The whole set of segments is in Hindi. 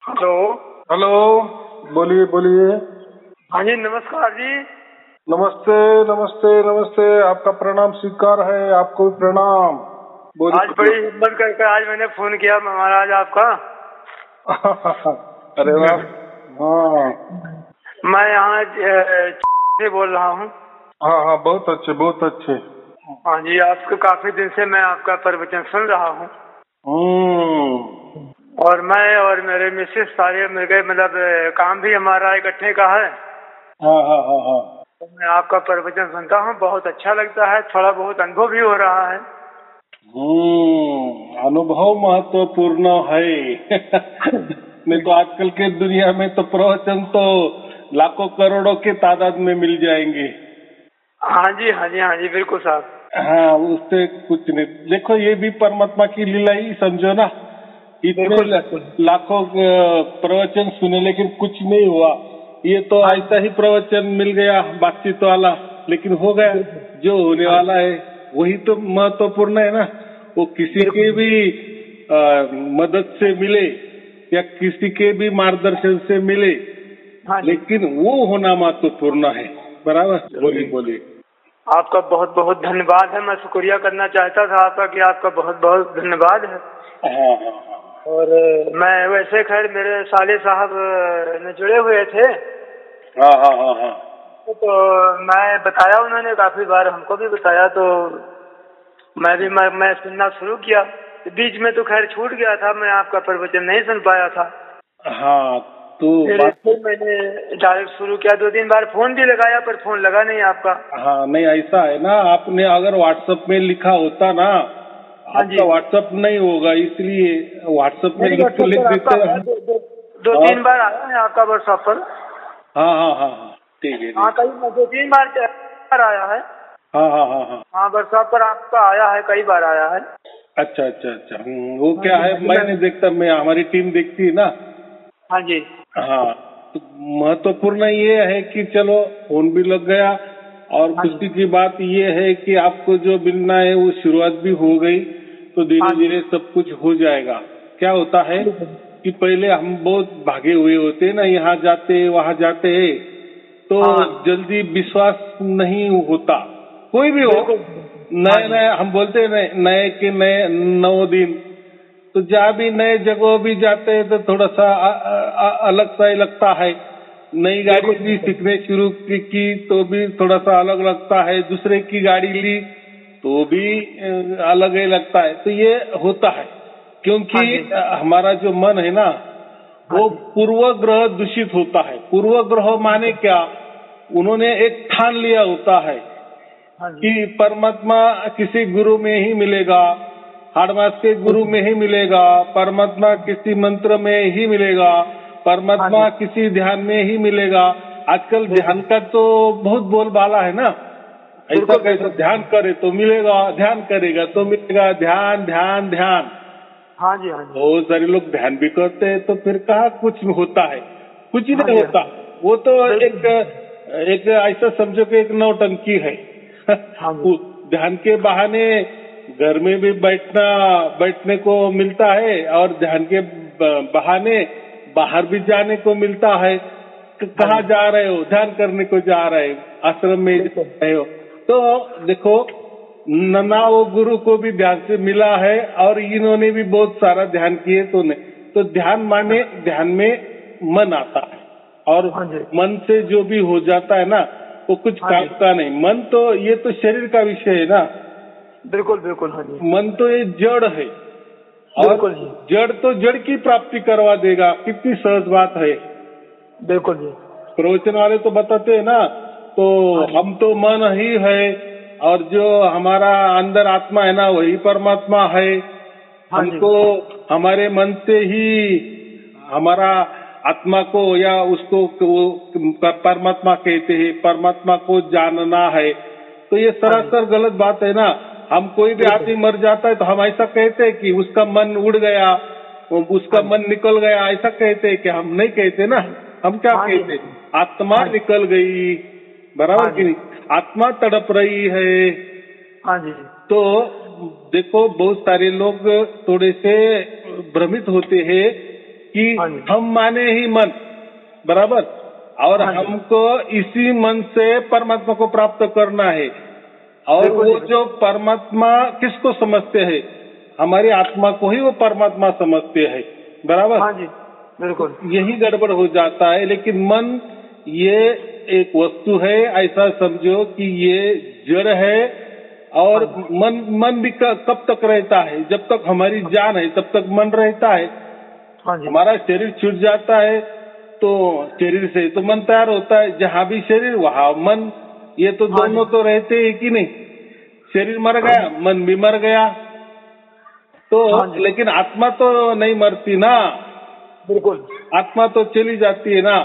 हेलो। हेलो, बोलिए बोलिए। हाँ जी, नमस्कार जी। नमस्ते नमस्ते नमस्ते, आपका प्रणाम स्वीकार है, आपको भी प्रणाम। बोलिए आज बड़ी हिम्मत करके आज मैंने फोन किया महाराज आपका। अरे वाह। हाँ मैं यहाँ से बोल रहा हूँ। हाँ हाँ, बहुत अच्छे बहुत अच्छे। हाँ जी, आपको काफी दिन से मैं आपका प्रवचन सुन रहा हूँ। और मैं और मेरे मिसेस सारे मिल गए, मतलब काम भी हमारा इकट्ठे का है। हाँ हाँ हाँ हाँ। तो मैं आपका प्रवचन सुनता हूँ, बहुत अच्छा लगता है, थोड़ा बहुत अनुभव भी हो रहा है। अनुभव महत्वपूर्ण है। नहीं तो आजकल के दुनिया में तो प्रवचन तो लाखों करोड़ों के तादाद में मिल जाएंगे। हाँ जी हाँ जी हाँ जी, बिल्कुल साहब। हाँ, उससे कुछ नहीं। देखो, ये भी परमात्मा की लीला ही समझो ना। इतने लाखों प्रवचन सुने लेकिन कुछ नहीं हुआ। ये तो ऐसा ही प्रवचन मिल गया बातचीत वाला, लेकिन हो गया। जो होने वाला है वही तो महत्वपूर्ण है ना। वो किसी के भी मदद से मिले या किसी के भी मार्गदर्शन से मिले, लेकिन वो होना महत्वपूर्ण है। बराबर। बोलिए बोलिए। आपका बहुत बहुत धन्यवाद है। मैं शुक्रिया करना चाहता था आपका कि आपका बहुत बहुत धन्यवाद है। हाँ हाँ हाँ। और मैं वैसे खैर मेरे साले साहब ने जुड़े हुए थे। हाँ हाँ हाँ हाँ। तो मैं बताया, उन्होंने काफी बार हमको भी बताया, तो मैं सुनना शुरू किया। बीच में तो खैर छूट गया था, मैं आपका प्रवचन नहीं सुन पाया था। हाँ, तो फिर मैंने डायरेक्ट शुरू किया। 2-3 बार फोन भी लगाया पर फोन लगा नहीं आपका। हाँ, नहीं ऐसा है ना, आपने अगर व्हाट्सएप में लिखा होता ना, आपका व्हाट्सएप नहीं होगा, इसलिए व्हाट्सएप में लिख देते हैं। 2-3 बार आया है आपका व्हाट्सएप पर। हाँ हाँ हाँ हाँ, ठीक है। हाँ, कई 2-3 बार आया है। हाँ हाँ हाँ हाँ हाँ, व्हाट्सएप पर आपका आया है, कई बार आया है। अच्छा अच्छा अच्छा। वो क्या है, मैं नहीं देखता, मैं हमारी टीम देखती है ना। हाँ जी। हाँ, तो महत्वपूर्ण ये है कि चलो फोन भी लग गया, और खुशी की बात ये है कि आपको जो मिलना है वो शुरुआत भी हो गई, तो धीरे धीरे सब कुछ हो जाएगा। क्या होता है कि पहले हम बहुत भागे हुए होते ना, यहाँ जाते वहाँ जाते, तो जल्दी विश्वास नहीं होता। कोई भी हो, नए नए हम बोलते हैं, नए के नए 9 दिन। तो जहाँ भी नए जगह भी जाते हैं तो थोड़ा सा अलग सा ही लगता है। नई गाड़ी भी सीखने शुरू की तो भी थोड़ा सा अलग लगता है। दूसरे की गाड़ी ली तो भी अलग ही लगता है। तो ये होता है क्योंकि हमारा जो मन है ना, वो पूर्व ग्रह दूषित होता है। पूर्व ग्रह माने क्या, उन्होंने एक ठान लिया होता है कि परमात्मा किसी गुरु में ही मिलेगा, हाड़मास के गुरु में ही मिलेगा, परमात्मा किसी मंत्र में ही मिलेगा, परमात्मा किसी ध्यान में ही मिलेगा। आजकल ध्यान का तो बहुत बोलबाला है ना। ऐसा कैसा ध्यान करे तो मिलेगा, ध्यान करेगा तो मिलेगा, ध्यान ध्यान ध्यान। हाँ जी हाँ जी। बहुत सारे लोग ध्यान भी करते हैं, तो फिर कहाँ कुछ होता है, कुछ नहीं होता। वो तो एक ऐसा समझो कि एक नौटंकी है। ध्यान के बहाने घर में भी बैठने को मिलता है, और ध्यान के बहाने बाहर भी जाने को मिलता है। कहाँ जा रहे हो, ध्यान करने को जा रहे हो, आश्रम में जा रहे हो। तो देखो, ना वो गुरु को भी ध्यान से मिला है, और इन्होंने भी बहुत सारा ध्यान किए तो नहीं। तो ध्यान माने ध्यान में मन आता है, और मन से जो भी हो जाता है ना, वो कुछ काम का नहीं। मन तो ये तो शरीर का विषय है ना। बिल्कुल बिल्कुल। हाँ जी। मन तो ये जड़ है, और जड़ तो जड़ की प्राप्ति करवा देगा। कितनी सहज बात है। बिल्कुल जी। प्रवचन वाले तो बताते हैं ना, तो हम तो मन ही है, और जो हमारा अंदर आत्मा है ना, वही परमात्मा है। हमको हमारे मन से ही हमारा आत्मा को या उसको परमात्मा कहते हैं, परमात्मा को जानना है। तो ये सरासर गलत बात है ना। हम कोई भी आदमी मर जाता है तो हम ऐसा कहते हैं कि उसका मन उड़ गया, उसका मन निकल गया, ऐसा कहते हैं कि हम नहीं कहते ना। हम क्या कहते हैं, आत्मा निकल गई। बराबर कि नहीं, आत्मा तड़प रही है। हाँ जी। तो देखो, बहुत सारे लोग थोड़े से भ्रमित होते हैं कि हाँ जी। हम माने ही मन, बराबर, और हाँ जी। हमको इसी मन से परमात्मा को प्राप्त करना है। और बिल्कुल वो जी। जो परमात्मा किसको समझते हैं, हमारी आत्मा को ही वो परमात्मा समझते हैं, बराबर। हाँ जी, बिल्कुल। यही गड़बड़ हो जाता है। लेकिन मन ये एक वस्तु है, ऐसा समझो कि ये जड़ है। और हाँ मन भी कब तक रहता है, जब तक हमारी जान है तब तक मन रहता है। हाँ जी। हमारा शरीर छूट जाता है तो शरीर से तो मन तैयार होता है, जहाँ भी शरीर वहाँ मन, ये तो हाँ दोनों जी। तो रहते हैं कि नहीं। शरीर मर गया, मन भी मर गया, तो हाँ जी। लेकिन आत्मा तो नहीं मरती ना, बिल्कुल। आत्मा तो चली जाती है ना।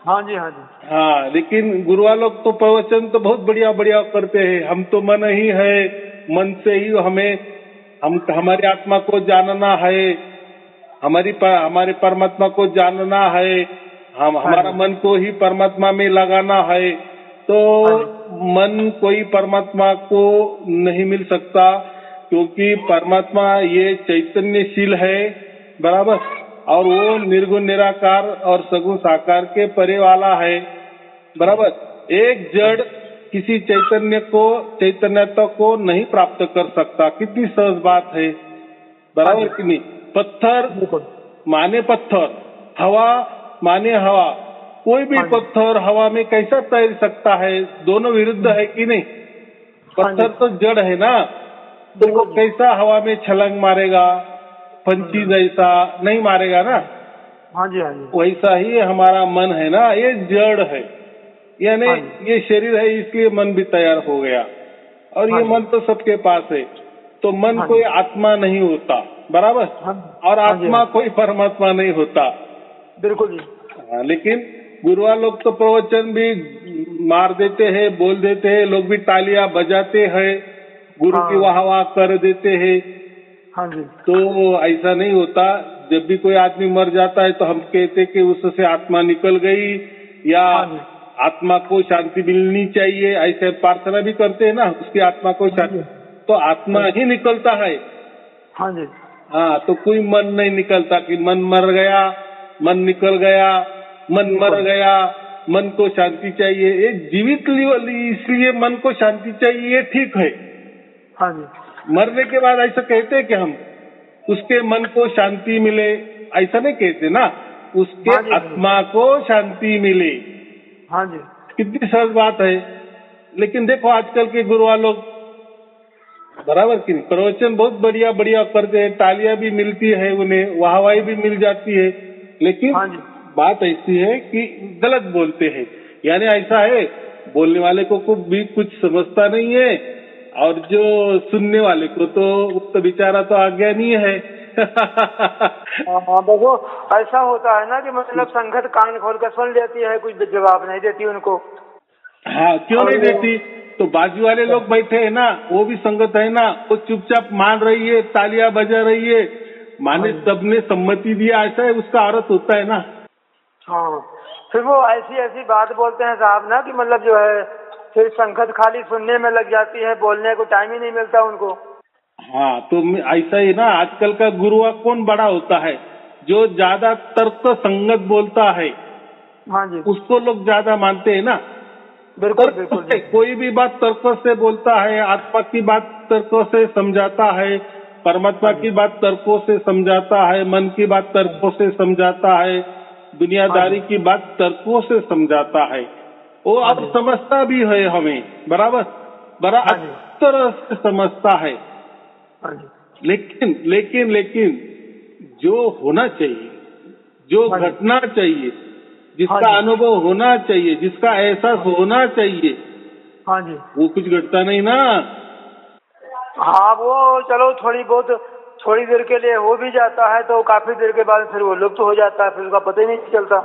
हाँ जी। हाँ जी। हाँ, लेकिन गुरुआ लोग तो प्रवचन तो बहुत बढ़िया बढ़िया करते हैं। हम तो मन ही है, मन से ही हम हमारी आत्मा को जानना है, हमारे परमात्मा को जानना है, हम हाँ हमारा जी। मन को ही परमात्मा में लगाना है। तो हाँ जी। मन कोई परमात्मा को नहीं मिल सकता, क्योंकि परमात्मा ये चैतन्यशील है, बराबर, और वो निर्गुण निराकार और सगुण साकार के परे वाला है, बराबर। एक जड़ किसी चैतन्यता को नहीं प्राप्त कर सकता। कितनी सहज बात है, बराबर कि नहीं। पत्थर बिल्कुल। माने पत्थर, हवा माने हवा, कोई भी हाँ जी। पत्थर हवा में कैसा तैर सकता है, दोनों विरुद्ध है कि नहीं। हाँ जी। पत्थर तो जड़ है ना, तो वो बिल्कुल जी। कैसा हवा में छलांग मारेगा, पंछी जैसा नहीं मारेगा ना। हाँ जी। हाँ जी। वैसा ही हमारा मन है ना, ये जड़ है, यानी हाँ जी। ये शरीर है, इसलिए मन भी तैयार हो गया। और हाँ ये जी। मन तो सबके पास है, तो मन हाँ कोई जी। आत्मा नहीं होता, बराबर, हाँ और हाँ जी। आत्मा कोई परमात्मा नहीं होता। बिल्कुल जी। हाँ, लेकिन गुरुआ लोग तो प्रवचन भी मार देते हैं, बोल देते हैं, लोग भी तालियां बजाते हैं, गुरु की वाह वाह कर देते हैं। हाँ जी। तो ऐसा नहीं होता। जब भी कोई आदमी मर जाता है तो हम कहते कि उससे आत्मा निकल गई, या हाँ जी। आत्मा को शांति मिलनी चाहिए, ऐसे प्रार्थना भी करते हैं ना, उसकी आत्मा को शांति। तो आत्मा ही निकलता है। हाँ जी। हाँ, तो कोई मन नहीं निकलता कि मन मर गया, मन निकल गया, मन मर गया, मन को शांति चाहिए। एक जीवित इसलिए मन को शांति चाहिए, ये ठीक है। हाँ जी। मरने के बाद ऐसा कहते हैं कि हम उसके मन को शांति मिले, ऐसा नहीं कहते ना, उसके हाँ जी। आत्मा को शांति मिले। हाँ जी। कितनी सहज बात है। लेकिन देखो आजकल के गुरुआ लोग, बराबर कि नहीं, प्रवचन बहुत बढ़िया बढ़िया करते हैं, तालियां भी मिलती है उन्हें, वाहवाही भी मिल जाती है, लेकिन हाँ जी। बात ऐसी है कि गलत बोलते हैं। यानी ऐसा है, बोलने वाले को भी कुछ समझता नहीं है, और जो सुनने वाले को तो बेचारा तो अज्ञानी है। हाँ, देखो ऐसा होता है ना कि मतलब संगत कान खोल कर सुन लेती है, कुछ जवाब नहीं देती उनको। हाँ, क्यों नहीं देती। तो बाजू वाले लोग बैठे हैं ना, वो भी संगत है ना, वो चुपचाप मान रही है, तालियां बजा रही है, माने सबने सम्मति दिया, ऐसा है, उसका अर्थ होता है ना। हाँ, फिर वो ऐसी ऐसी बात बोलते हैं साहब ना कि मतलब जो है फिर संगत खाली सुनने में लग जाती है, बोलने को टाइम ही नहीं मिलता उनको। हाँ, तो ऐसा ही ना, आजकल का गुरुआ कौन बड़ा होता है, जो ज्यादा तर्क संगत बोलता है। हाँ जी। उसको लोग ज्यादा मानते हैं ना। बिल्कुल बिल्कुल। कोई भी बात तर्क से बोलता है, आत्मा की बात तर्क से समझाता है, परमात्मा की बात तर्कों से समझाता है, मन की बात तर्कों से समझाता है, दुनियादारी की बात तर्कों से समझाता है। वो अब समझता भी है हमें, बराबर, बड़ा अच्छी तरह से समझता है। लेकिन लेकिन लेकिन जो होना चाहिए, जो घटना चाहिए, जिसका अनुभव होना चाहिए, जिसका एहसास होना चाहिए, हाँ जी, वो कुछ घटता नहीं ना। हाँ, वो चलो थोड़ी देर के लिए हो भी जाता है, तो काफी देर के बाद फिर वो लुप्त हो जाता है, फिर उसका पता ही नहीं चलता।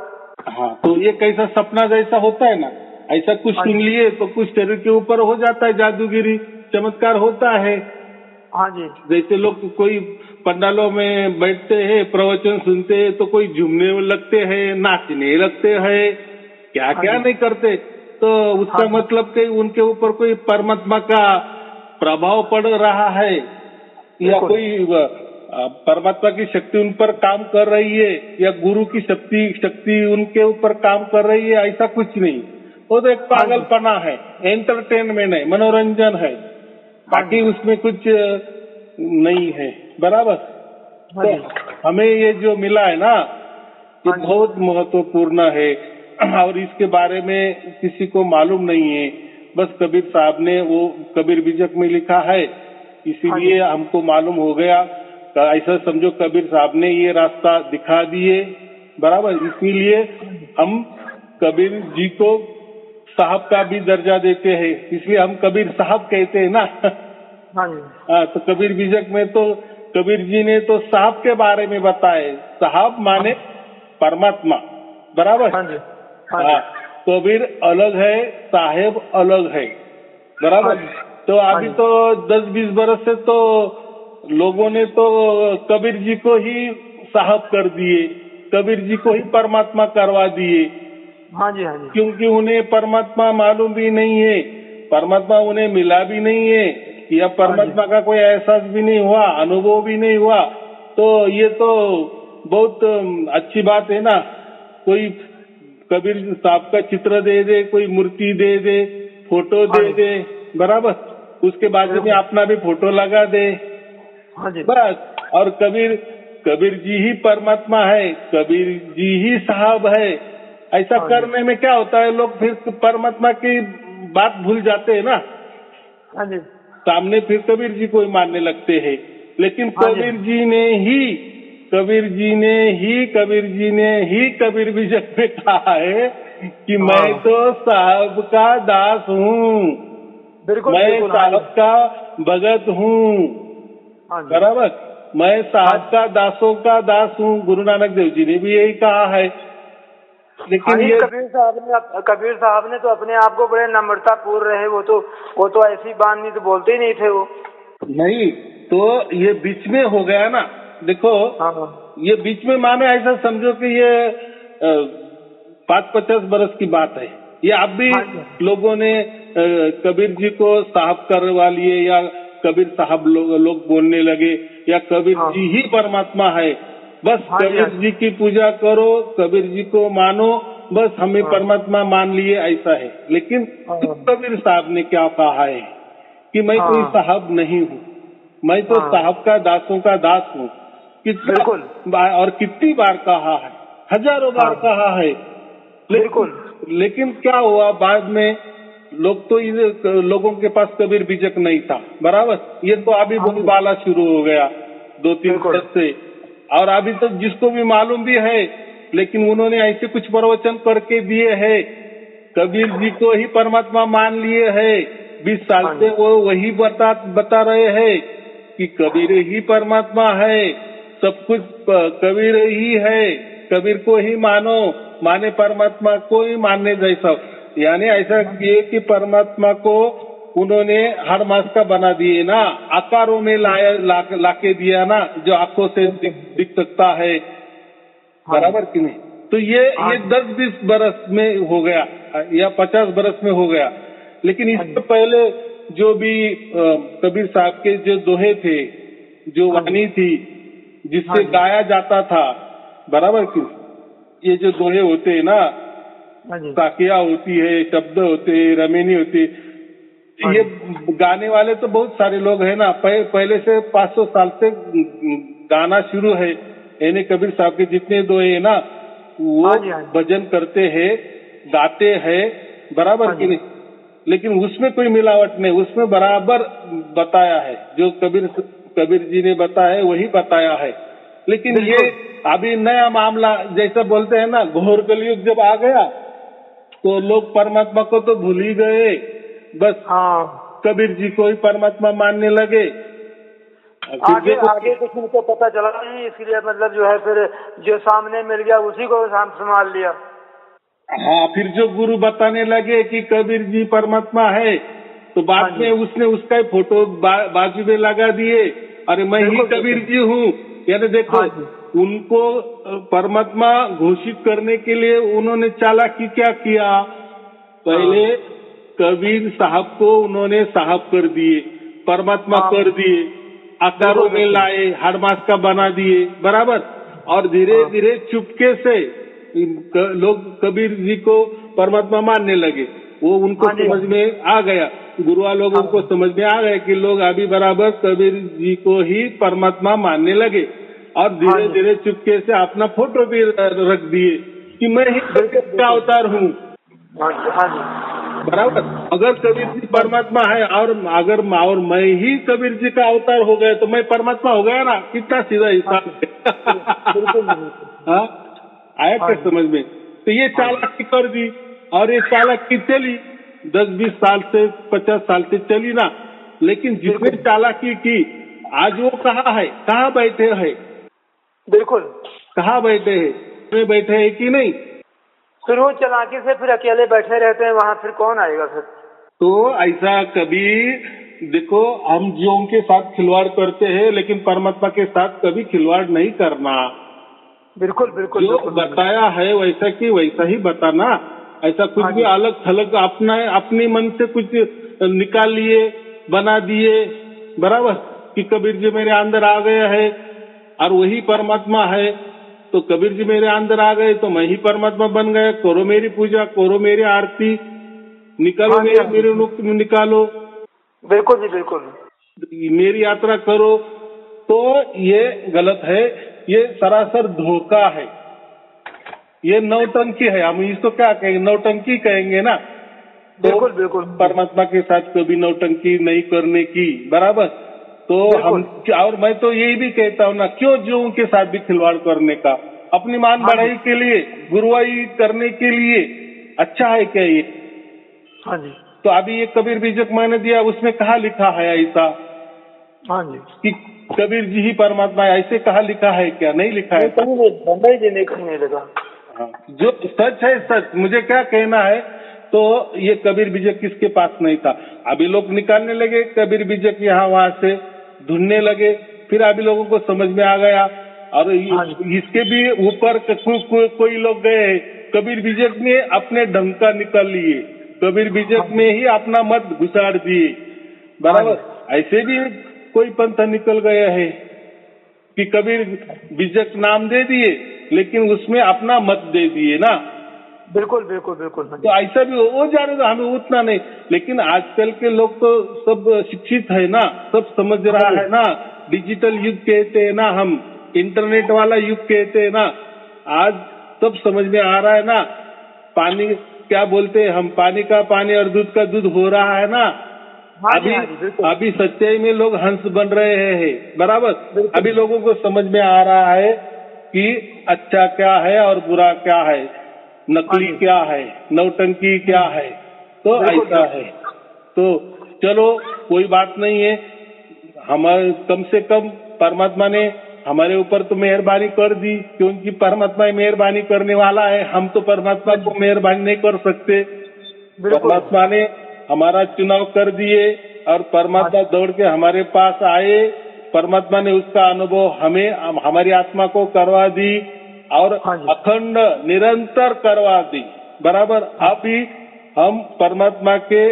हाँ, तो ये कैसा सपना जैसा होता है ना, ऐसा कुछ सुन लिए तो कुछ शरीर के ऊपर हो जाता है, जादूगिरी चमत्कार होता है। हाँ जी। जैसे लोग कोई पंडालों में बैठते हैं, प्रवचन सुनते हैं, तो कोई झूमने लगते हैं, नाचने लगते हैं, क्या क्या नहीं करते। तो उसका मतलब कि उनके ऊपर कोई परमात्मा का प्रभाव पड़ रहा है, या कोई परमात्मा की शक्ति उन पर काम कर रही है या गुरु की शक्ति उनके ऊपर काम कर रही है, ऐसा कुछ नहीं। वो तो एक पागलपना है, एंटरटेनमेंट है, मनोरंजन है, बाकी उसमें कुछ नहीं है। बराबर। तो हमें ये जो मिला है ना, ये बहुत महत्वपूर्ण है और इसके बारे में किसी को मालूम नहीं है। बस कबीर साहब ने वो कबीर बीजक में लिखा है, इसीलिए हमको मालूम हो गया। ऐसा समझो कबीर साहब ने ये रास्ता दिखा दिए। बराबर। इसीलिए हम कबीर जी को साहब का भी दर्जा देते हैं, इसलिए हम कबीर साहब कहते हैं ना। हाँ, तो कबीर बीजक में तो कबीर जी ने तो साहब के बारे में बताए। साहब माने परमात्मा। बराबर। हाँ, कबीर अलग है, साहेब अलग है। बराबर। तो अभी तो 10-20 बरस से तो लोगों ने तो कबीर जी को ही साहब कर दिए, कबीर जी को ही परमात्मा करवा दिए। क्योंकि उन्हें परमात्मा मालूम भी नहीं है, परमात्मा उन्हें मिला भी नहीं है, या परमात्मा का कोई एहसास भी नहीं हुआ, अनुभव भी नहीं हुआ। तो ये तो बहुत अच्छी बात है ना। कोई कबीर साहब का चित्र दे दे, कोई मूर्ति दे दे, फोटो दे दे। बराबर। उसके बाद में अपना भी फोटो लगा दे। बस। और कबीर जी ही परमात्मा है, कबीर जी ही साहब है। ऐसा करने में क्या होता है, लोग फिर परमात्मा की बात भूल जाते हैं ना। सामने फिर कबीर जी को ही मानने लगते हैं। लेकिन कबीर जी ने ही कबीर बीजक में कहा है कि मैं तो साहब का दास हूँ, मैं साहब का भगत हूँ। बराबर। मैं साहब का दासों का दास हूँ। गुरु नानक देव जी ने भी यही कहा है। लेकिन ये कबीर साहब ने तो अपने आप को बड़े नम्रता पूर्ण रहे। वो तो ऐसी बात नहीं तो बोलते ही नहीं थे वो। नहीं, तो ये बीच में हो गया ना। देखो, ये बीच में माने ऐसा समझो कि ये 5-50 बरस की बात है। ये अब भी लोगों ने कबीर जी को साहब करवा लिए, या कबीर साहब लोग बोलने लगे, या कबीर जी ही परमात्मा है। बस कबीर जी की पूजा करो, कबीर जी को मानो, बस हमें परमात्मा मान लिए, ऐसा है। लेकिन कबीर साहब ने क्या कहा है कि मैं कोई साहब नहीं हूँ, मैं तो साहब का दासों का दास हूँ। और कितनी बार कहा है, हजारों बार कहा है। लेकिन क्या हुआ बाद में, लोगों के पास कबीर बीजक नहीं था। बराबर। ये तो अभी बोलबाला शुरू हो गया 2-3 वर्ष से। और अभी तो जिसको भी मालूम भी है, लेकिन उन्होंने ऐसे कुछ प्रवचन करके दिए हैं, कबीर जी को ही परमात्मा मान लिए है। 20 साल से वो वही बता रहे हैं कि कबीर ही परमात्मा है, सब कुछ कबीर ही है, कबीर को ही मानो, माने परमात्मा को ही मानने जैसा। यानी ऐसा किए कि परमात्मा को उन्होंने हर मास का बना दिए ना, आकारों में लाके दिया ना, जो आंखों से दिख सकता है। बराबर कि नहीं। तो ये 10-20 बरस में हो गया या 50 बरस में हो गया। लेकिन इससे पहले जो भी कबीर साहब के जो दोहे थे, जो वाणी थी, जिससे गाया जाता था। बराबर कि ये जो दोहे होते हैं ना, साकिया होती है, शब्द होते, रमेनी होती, ये गाने वाले तो बहुत सारे लोग हैं ना। पहले से 500 साल से गाना शुरू है। यानी कबीर साहब के जितने दोहे है ना, वो भजन करते हैं, गाते हैं। बराबर कि नहीं। लेकिन उसमें कोई मिलावट नहीं, उसमें बराबर बताया है, जो कबीर जी ने बताया है वही बताया है। लेकिन ये अभी नया मामला, जैसा बोलते हैं ना, घोर कलयुग जब आ गया तो लोग परमात्मा को तो भूल ही गए, बस कबीर जी को ही परमात्मा मानने लगे। आगे कुछ उनको पता चला नहीं, इसलिए मतलब जो है फिर जो सामने मिल गया उसी को संभाल लिया। हाँ, फिर जो गुरु बताने लगे कि कबीर जी परमात्मा है, तो बाद में उसने उसका ही फोटो बाजू में लगा दिए, अरे मैं ही कबीर जी हूँ। यानी देखो, उनको परमात्मा घोषित करने के लिए उन्होंने चालाकी क्या किया, पहले कबीर साहब को उन्होंने साहब कर दिए, परमात्मा कर दिए। आकारों में लाए, हाड़ मास का बना दिए, बराबर। और धीरे धीरे चुपके से लोग कबीर जी को परमात्मा मानने लगे। वो उनको समझ में आ गया, गुरुआ लोगों को समझ में आ गया कि लोग अभी बराबर कबीर जी को ही परमात्मा मानने लगे। और धीरे धीरे चुपके से अपना फोटो भी रख दिए कि मैं ही कबीर का अवतार हूँ, बराबर। अगर कबीर जी परमात्मा है और मैं ही कबीर जी का अवतार हो गया तो मैं परमात्मा हो गया ना। कितना सीधा हिसाब है। आया क्या समझ में? तो ये चालाकी कर दी और ये चालाकी चली 10-20 साल से 50 साल से चली ना। लेकिन जिसने चालाकी की आज वो कहाँ है, कहाँ बैठे हैं? बिल्कुल, कहाँ बैठे हैं? बैठे हैं कि नहीं? फिर वो चालाकी से फिर अकेले बैठे रहते हैं वहाँ, फिर कौन आएगा फिर? तो ऐसा कभी देखो, हम जीवों के साथ खिलवाड़ करते हैं लेकिन परमात्मा के साथ कभी खिलवाड़ नहीं करना। बिल्कुल बिल्कुल, जो बताया है वैसा की वैसा ही बताना। ऐसा कुछ भी अलग थलग अपने मन से कुछ निकाल लिए, बना दिए, बराबर, कि कबीर जी मेरे अंदर आ गया है और वही परमात्मा है। तो कबीर जी मेरे अंदर आ गए तो मैं ही परमात्मा बन गया। करो मेरी पूजा, करो मेरी आरती, निकालो मेरे मुख निकालो। बिल्कुल जी बिल्कुल, मेरी यात्रा करो। तो ये गलत है, ये सरासर धोखा है, ये नौटंकी है। हम इसको क्या कहेंगे? नौटंकी कहेंगे ना। बिल्कुल बिल्कुल, परमात्मा के साथ कभी नौटंकी नहीं करने की, बराबर। तो हम, और मैं तो यही भी कहता हूँ ना, क्यों जीवों के साथ भी खिलवाड़ करने का? अपनी मान बढ़ाई के लिए, गुरुवाई करने के लिए अच्छा है क्या ये? हाँ जी। तो अभी ये कबीर बीजक मैंने दिया, उसमें कहाँ लिखा है ऐसा? हाँ जी, कि कबीर जी ही परमात्मा है, ऐसे कहाँ लिखा है क्या? नहीं लिखा है। कहीं नहीं लगा। हाँ, जो सच है सच, मुझे क्या कहना है। तो ये कबीर बीजक किसके पास नहीं था? अभी लोग निकालने लगे कबीर बीजक, यहाँ वहां से ढूंढने लगे। फिर अभी लोगों को समझ में आ गया और इसके भी ऊपर कोई लोग गए, कबीर बीजक में अपने ढंग का निकाल लिए, कबीर बीजक में ही अपना मत घुसाड़ दिए, बराबर। ऐसे भी कोई पंथ निकल गए हैं कि कबीर बीजक नाम दे दिए लेकिन उसमें अपना मत दे दिए ना। बिल्कुल बिल्कुल बिल्कुल। तो ऐसा भी वो जाने दो, हमें उतना नहीं। लेकिन आजकल के लोग तो सब शिक्षित है ना, सब समझ रहा है ना। डिजिटल युग कहते हैं ना हम, इंटरनेट वाला युग कहते हैं ना। आज सब समझ में आ रहा है ना। पानी क्या बोलते हैं हम, पानी का पानी और दूध का दूध हो रहा है ना। अभी सच्चाई में लोग हंस बन रहे हैं, बराबर। अभी लोगों को समझ में आ रहा है कि अच्छा क्या है और बुरा क्या है, नकली क्या है, नौटंकी क्या है। तो ऐसा है। तो चलो कोई बात नहीं है, हमारे कम से कम परमात्मा ने हमारे ऊपर तो मेहरबानी कर दी, क्योंकि परमात्मा मेहरबानी करने वाला है। हम तो परमात्मा को मेहरबानी नहीं कर सकते। परमात्मा ने हमारा चुनाव कर दिए और परमात्मा दौड़ के हमारे पास आए। परमात्मा ने उसका अनुभव हमें, हमारी आत्मा को करवा दी और अखंड निरंतर करवा दी, बराबर। अभी हम परमात्मा के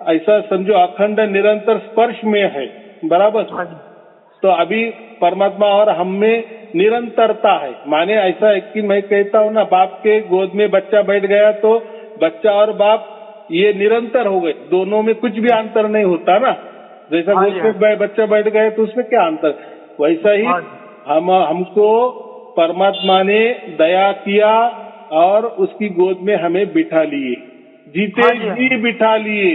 ऐसा समझो अखंड निरंतर स्पर्श में है, बराबर। तो अभी परमात्मा और हम में निरंतरता है। माने ऐसा है कि मैं कहता हूँ ना, बाप के गोद में बच्चा बैठ गया तो बच्चा और बाप ये निरंतर हो गए, दोनों में कुछ भी अंतर नहीं होता ना। जैसा गोद में बच्चा बैठ गया तो उसमें क्या अंतर, वैसा ही हमको परमात्मा ने दया किया और उसकी गोद में हमें बिठा लिए, जीते जी बिठा लिए,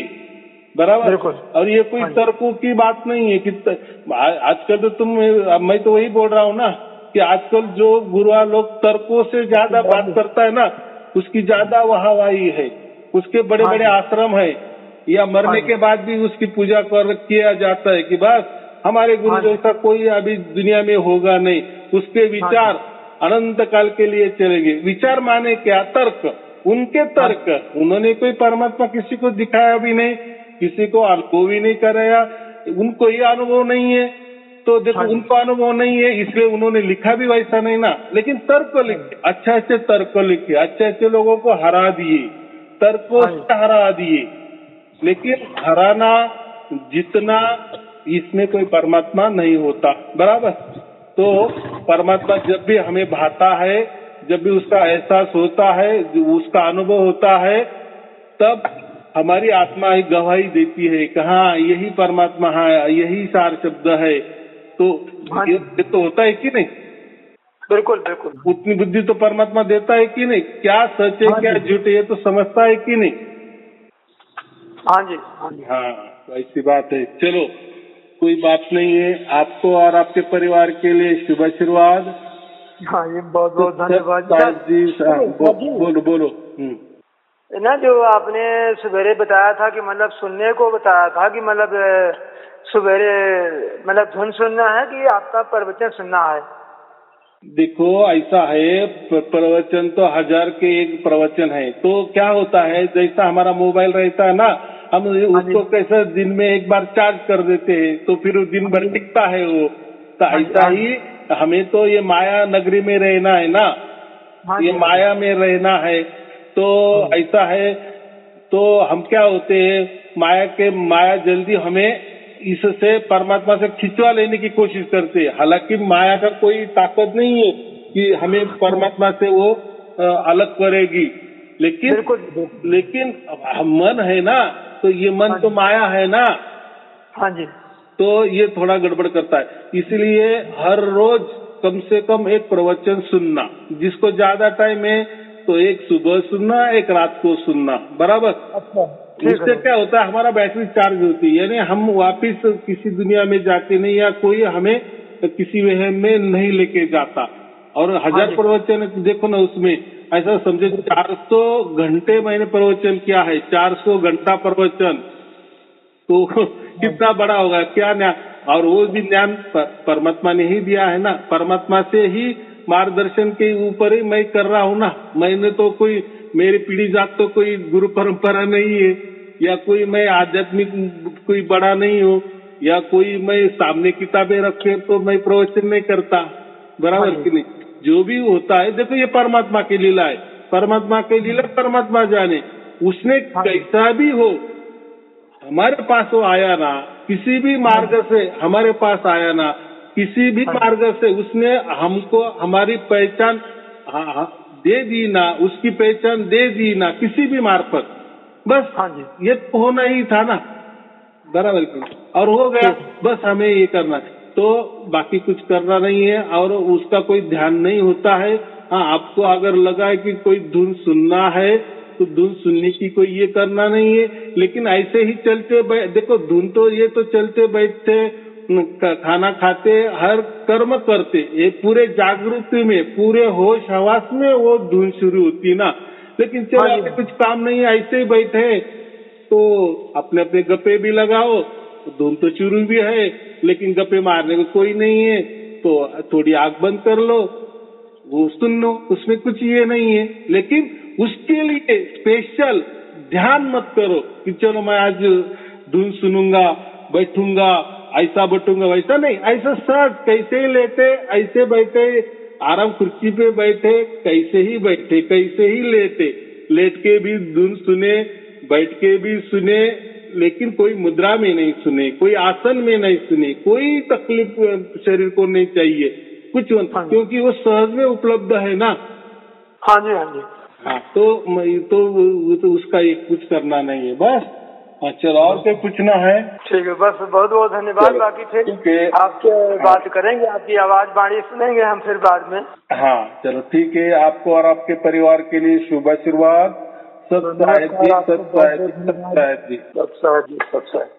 बराबर। और ये कोई तर्कों की बात नहीं है कि आजकल तो मैं तो वही बोल रहा हूँ ना कि आजकल जो गुरुआ लोग तर्कों से ज्यादा बात करता है ना, उसकी ज्यादा वाहवाही है। उसके बड़े बड़े आश्रम है, या मरने के बाद भी उसकी पूजा किया जाता है कि बस हमारे गुरु जैसा कोई अभी दुनिया में होगा नहीं। उसके विचार अनंत काल के लिए चलेंगे। विचार माने क्या? तर्क, उनके तर्क। उन्होंने कोई परमात्मा किसी को दिखाया भी नहीं, किसी को अनुभव भी नहीं कराया, उनको ये अनुभव नहीं है। तो देखो उनको अनुभव नहीं है इसलिए उन्होंने लिखा भी वैसा नहीं ना। लेकिन तर्क लिखे, अच्छे तर्क लिखे, अच्छे लोगों को हरा दिए, तर्कों से हरा दिए। लेकिन हराना, जितना, इसमें कोई परमात्मा नहीं होता, बराबर। तो परमात्मा जब भी हमें भाता है, जब भी उसका एहसास होता है, उसका अनुभव होता है, तब हमारी आत्मा ही गवाही देती है कि हाँ यही परमात्मा है, यही सार शब्द है। तो ये तो होता है कि नहीं? बिल्कुल बिल्कुल। उतनी बुद्धि तो परमात्मा देता है कि नहीं? क्या सच है क्या झूठ है ये तो समझता है कि नहीं? हाँ जी हाँ जी। हाँ, तो ऐसी बात है। चलो कोई बात नहीं है। आपको और आपके परिवार के लिए शुभ आशीर्वाद। हाँ ये बहुत बहुत धन्यवाद जी। बोलो बोलो। ना जो आपने सवेरे बताया था कि मतलब सुनने को बताया था कि मतलब सवेरे मतलब धुन सुनना है कि आपका प्रवचन सुनना है? देखो ऐसा है, प्रवचन तो 1000 के एक प्रवचन है। तो क्या होता है, जैसा हमारा मोबाइल रहता है ना, हम उसको कैसे दिन में एक बार चार्ज कर देते हैं तो फिर दिन भर टिकता है वो। तो ऐसा ही हमें तो ये माया नगरी में रहना है ना, ये माया में रहना है। तो ऐसा है, तो हम क्या होते हैं, माया जल्दी हमें इससे परमात्मा से खिंचवा लेने की कोशिश करते हैं। हालांकि माया का कोई ताकत नहीं है कि हमें परमात्मा से वो अलग करेगी, लेकिन मन है ना, तो ये मन तो माया है ना। हाँ जी। तो ये थोड़ा गड़बड़ करता है। इसलिए हर रोज कम से कम एक प्रवचन सुनना, जिसको ज्यादा टाइम है तो एक सुबह सुनना, एक रात को सुनना, बराबर। उससे क्या होता है, हमारा बैटरी चार्ज होती है, यानी हम वापिस किसी दुनिया में जाके नहीं, या कोई हमें किसी वहम में नहीं लेके जाता। और 1000 प्रवचन देखो ना, उसमें ऐसा समझे 400 घंटे मैंने प्रवचन किया है, 400 घंटा प्रवचन। तो कितना बड़ा होगा, क्या ज्ञान। और वो भी ज्ञान परमात्मा ने ही दिया है ना, परमात्मा से ही मार्गदर्शन के ऊपर ही मैं कर रहा हूँ ना। मैंने तो कोई, मेरी पीढ़ी जात तो कोई गुरु परंपरा नहीं है, या कोई मैं आध्यात्मिक कोई बड़ा नहीं हूँ, या कोई मैं सामने किताबें रखे तो मैं प्रवचन नहीं करता, बराबर कि नहीं। जो भी होता है, देखो ये परमात्मा की लीला है, परमात्मा की लीला परमात्मा जाने। उसने कैसा भी हो हमारे पास वो आया ना, किसी भी मार्ग से हमारे पास आया ना, किसी भी मार्ग से उसने हमको हमारी पहचान दे दी ना, उसकी पहचान दे दी ना, किसी भी मार्फत। बस ये तो होना ही था ना, बराबर। और हो गया, बस हमें ये करना है, तो बाकी कुछ करना नहीं है, और उसका कोई ध्यान नहीं होता है। हाँ, आपको अगर लगा है कि कोई धुन सुनना है तो धुन सुनने की कोई ये करना नहीं है, लेकिन ऐसे ही चलते देखो, धुन तो ये तो चलते बैठते, खाना खाते, हर कर्म करते, ये पूरे जागृति में, पूरे होश हवास में वो धुन शुरू होती ना। लेकिन चलो आगे कुछ काम नहीं है, ऐसे ही बैठे तो अपने अपने गप्पे भी लगाओ, धुन तो शुरू भी है लेकिन गप्पे मारने को कोई नहीं है, तो थोड़ी आंख बंद कर लो, वो सुन लो, उसमें कुछ ये नहीं है। लेकिन उसके लिए स्पेशल ध्यान मत करो कि चलो मैं आज धुन सुनूंगा, बैठूंगा, ऐसा बैठूंगा, वैसा नहीं। ऐसा सहज कैसे ही लेटे, ऐसे बैठे, आराम कुर्सी पे बैठे, कैसे ही बैठे, कैसे ही लेटे, लेट के भी धुन सुने, बैठ के भी सुने, लेकिन कोई मुद्रा में नहीं सुने, कोई आसन में नहीं सुने, कोई तकलीफ शरीर को नहीं चाहिए कुछ, क्योंकि वो सहज में उपलब्ध है ना। हाँ जी हाँ जी। हाँ, तो उसका एक कुछ करना नहीं है, बस। हाँ चलो, और क्या पूछना है? ठीक है, बस बहुत बहुत धन्यवाद। बाकी फिर आपसे बात करेंगे, आपकी आवाज बाणी सुनेंगे हम फिर बाद में। हाँ चलो ठीक है। आपको और आपके परिवार के लिए शुभ आशीर्वाद। सब साहेब जी, सब साहेब जी, सब साहेब जी, सब साहेब जी, सब साहेब।